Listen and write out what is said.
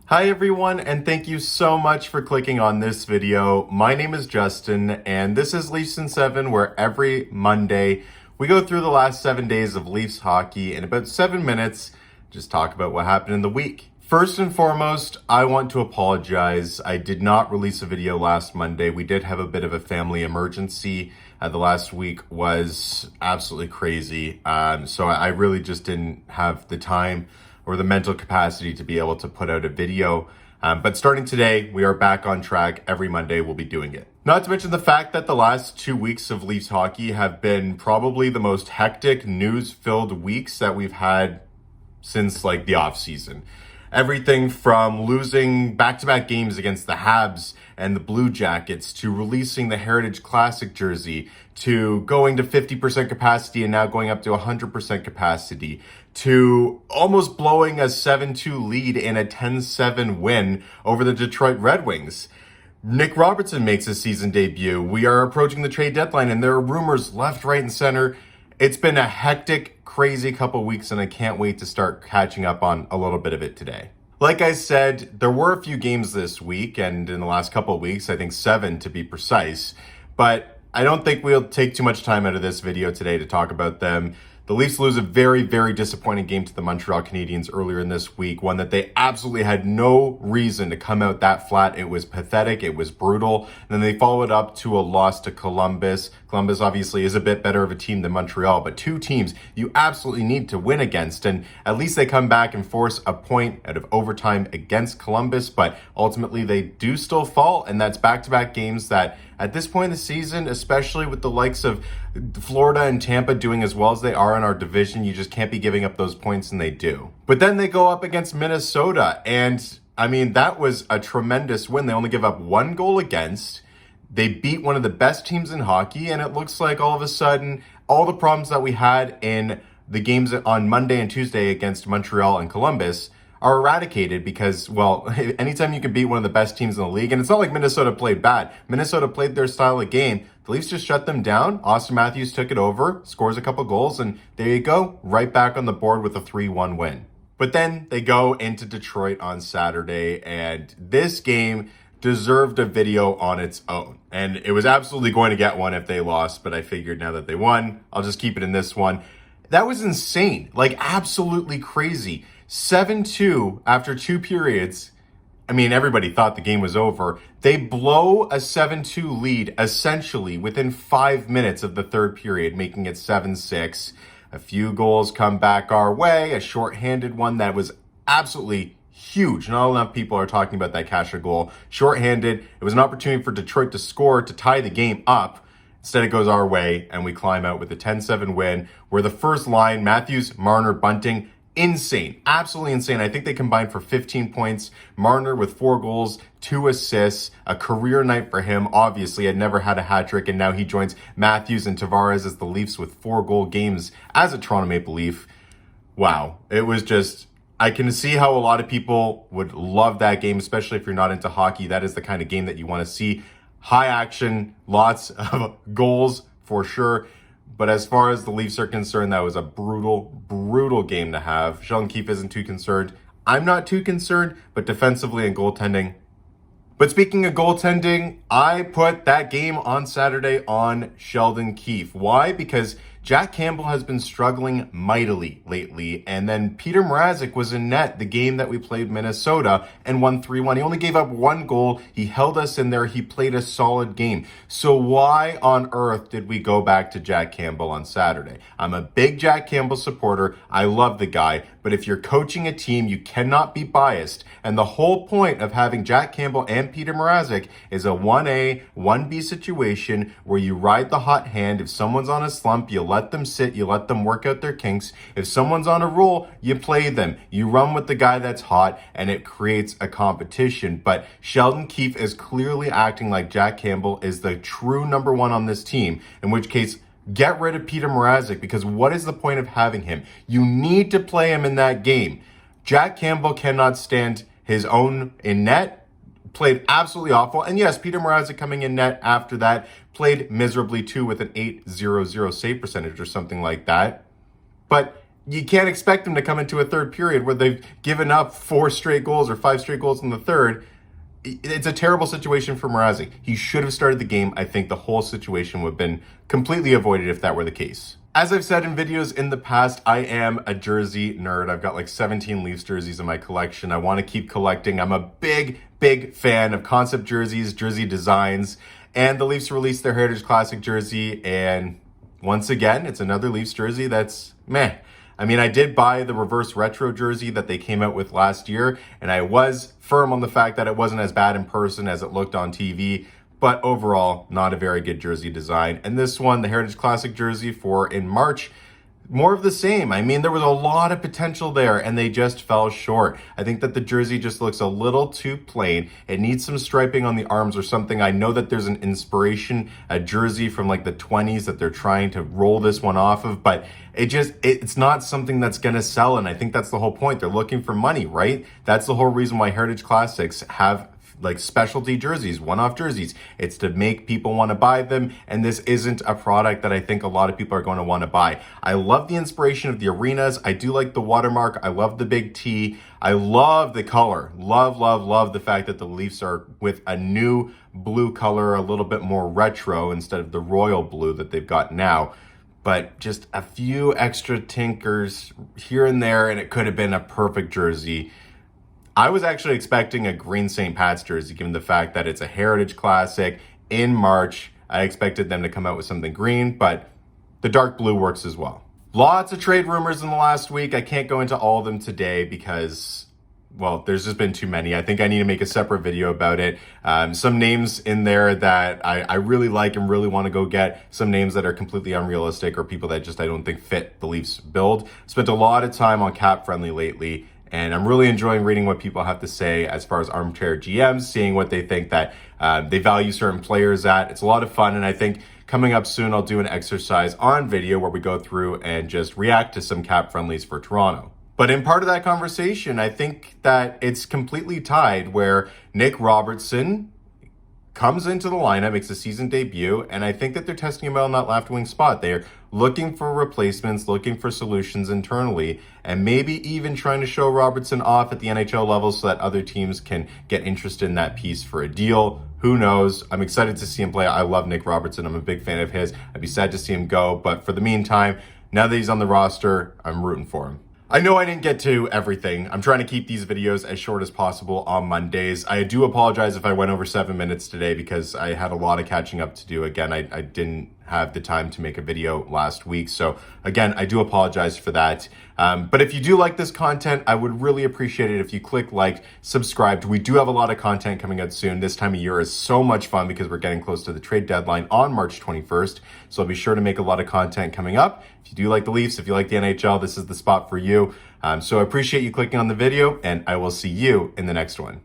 Hi everyone, and thank you so much for clicking on this video. My name is Justin, and this is Leafs in 7, where every Monday we go through the last 7 days of Leafs hockey in about 7 minutes, just talk about what happened in the week. First and foremost, I want to apologize. I did not release a video last Monday. We did have a bit of a family emergency. The last week was absolutely crazy, so I really just didn't have the time or the mental capacity to be able to put out a video. But starting today, we are back on track. Every Monday, we'll be doing it. Not to mention the fact that the last 2 weeks of Leafs hockey have been probably the most hectic, news-filled weeks that we've had since like the off-season. Everything from losing back-to-back games against the Habs and the Blue Jackets, to releasing the Heritage Classic jersey, to going to 50% capacity and now going up to 100% capacity, to almost blowing a 7-2 lead in a 10-7 win over the Detroit Red Wings. Nick Robertson makes his season debut. We are approaching the trade deadline and there are rumors left, right, and center. It's been a hectic, crazy couple weeks, and I can't wait to start catching up on a little bit of it today. Like I said, there were a few games this week, and in the last couple of weeks, I think 7 to be precise, but I don't think we'll take too much time out of this video today to talk about them. The Leafs lose a very, very disappointing game to the Montreal Canadiens earlier in this week, one that they absolutely had no reason to come out that flat. It was pathetic. It was brutal. And then they followed up to a loss to Columbus. Columbus obviously is a bit better of a team than Montreal, but two teams you absolutely need to win against. And at least they come back and force a point out of overtime against Columbus, but ultimately they do still fall. And that's back-to-back games that at this point in the season, especially with the likes of Florida and Tampa doing as well as they are in our division, you just can't be giving up those points, and they do. But then they go up against Minnesota, and I mean, that was a tremendous win. They only give up 1 goal against. They beat one of the best teams in hockey, and it looks like all of a sudden, all the problems that we had in the games on Monday and Tuesday against Montreal and Columbus are eradicated because, well, anytime you can beat one of the best teams in the league, and it's not like Minnesota played bad. Minnesota played their style of game. The Leafs just shut them down. Austin Matthews took it over, scores a couple goals, and there you go, right back on the board with a 3-1 win. But then they go into Detroit on Saturday, and this game deserved a video on its own. And it was absolutely going to get one if they lost, but I figured now that they won, I'll just keep it in this one. That was insane, like absolutely crazy. 7-2 after 2 periods. I mean, everybody thought the game was over. They blow a 7-2 lead essentially within 5 minutes of the third period, making it 7-6. A few goals come back our way, a shorthanded one that was absolutely huge. Not enough people are talking about that Kasha goal. Shorthanded, it was an opportunity for Detroit to score to tie the game up. Instead, it goes our way, and we climb out with a 10-7 win, where the first line, Matthews, Marner, Bunting, insane, absolutely insane. I think they combined for 15 points. Marner with 4 goals, 2 assists, a career night for him. Obviously, had never had a hat trick, and now he joins Matthews and Tavares as the Leafs with 4-goal games as a Toronto Maple Leaf. Wow, it was just, I can see how a lot of people would love that game, especially if you're not into hockey. That is the kind of game that you want to see. High action, lots of goals for sure. But as far as the Leafs are concerned, that was a brutal game to have. Sheldon Keefe isn't too concerned. I'm not too concerned, but defensively and goaltending. But speaking of goaltending, I put that game on Saturday on Sheldon Keefe. Why? Because Jack Campbell has been struggling mightily lately, and then Peter Mrazek was in net the game that we played Minnesota and won 3-1. He only gave up 1 goal. He held us in there. He played a solid game. So why on earth did we go back to Jack Campbell on Saturday? I'm a big Jack Campbell supporter. I love the guy, but if you're coaching a team, you cannot be biased. And the whole point of having Jack Campbell and Peter Mrazek is a 1A, 1B situation where you ride the hot hand. If someone's on a slump, you let them sit, you let them work out their kinks. If someone's on a roll, you play them. You run with the guy that's hot, and it creates a competition. But Sheldon Keefe is clearly acting like Jack Campbell is the true number 1 on this team, in which case, get rid of Peter Mrazek, because what is the point of having him? You need to play him in that game. Jack Campbell cannot stand his own in net. Played absolutely awful. And yes, Peter Mrazek coming in net after that played miserably too with an .800 save percentage or something like that. But you can't expect them to come into a third period where they've given up 4 straight goals or 5 straight goals in the third. It's a terrible situation for Mrazek. He should have started the game. I think the whole situation would have been completely avoided if that were the case. As I've said in videos in the past, I am a jersey nerd. I've got like 17 Leafs jerseys in my collection. I want to keep collecting. I'm a big fan of concept jerseys, jersey designs, and the Leafs released their Heritage Classic jersey, and once again, it's another Leafs jersey that's meh. I mean, I did buy the reverse retro jersey that they came out with last year, and I was firm on the fact that it wasn't as bad in person as it looked on TV, but overall, not a very good jersey design. And this one, the Heritage Classic jersey for in March, more of the same. I mean, there was a lot of potential there, and they just fell short. I think that the jersey just looks a little too plain. It needs some striping on the arms or something. I know that there's an inspiration, a jersey from like the 20s that they're trying to roll this one off of, but it's not something that's going to sell, and I think that's the whole point. They're looking for money, right? That's the whole reason why Heritage Classics have like specialty jerseys, one-off jerseys. It's to make people want to buy them, and this isn't a product that I think a lot of people are going to want to buy. I love the inspiration of the arenas. I do like the watermark. I love the big T. I love the color. Love the fact that the Leafs are with a new blue color, a little bit more retro instead of the royal blue that they've got now. But just a few extra tinkers here and there, and it could have been a perfect jersey. I was actually expecting a green St. Pat's jersey, given the fact that it's a Heritage Classic in March. I expected them to come out with something green, but the dark blue works as well. Lots of trade rumors in the last week. I can't go into all of them today because, well, there's just been too many. I think I need to make a separate video about it. Some names in there that I really like and really want to go get. Some names that are completely unrealistic or people that just I don't think fit the Leafs build. Spent a lot of time on Cap Friendly lately, and I'm really enjoying reading what people have to say as far as armchair GMs, seeing what they think that they value certain players at. It's a lot of fun, and I think coming up soon, I'll do an exercise on video where we go through and just react to some cap friendlies for Toronto. But in part of that conversation, I think that it's completely tied where Nick Robertson comes into the lineup, makes a season debut, and I think that they're testing him out on that left wing spot. They're looking for replacements, looking for solutions internally, and maybe even trying to show Robertson off at the NHL level so that other teams can get interested in that piece for a deal. Who knows? I'm excited to see him play. I love Nick Robertson. I'm a big fan of his. I'd be sad to see him go, but for the meantime, now that he's on the roster, I'm rooting for him. I know I didn't get to everything. I'm trying to keep these videos as short as possible on Mondays. I do apologize if I went over 7 minutes today because I had a lot of catching up to do. Again, I didn't have the time to make a video last week. So again, I do apologize for that. But if you do like this content, I would really appreciate it if you click like, subscribed. We do have a lot of content coming out soon. This time of year is so much fun because we're getting close to the trade deadline on March 21st. So I'll be sure to make a lot of content coming up. If you do like the Leafs, if you like the NHL, this is the spot for you. So I appreciate you clicking on the video, and I will see you in the next one.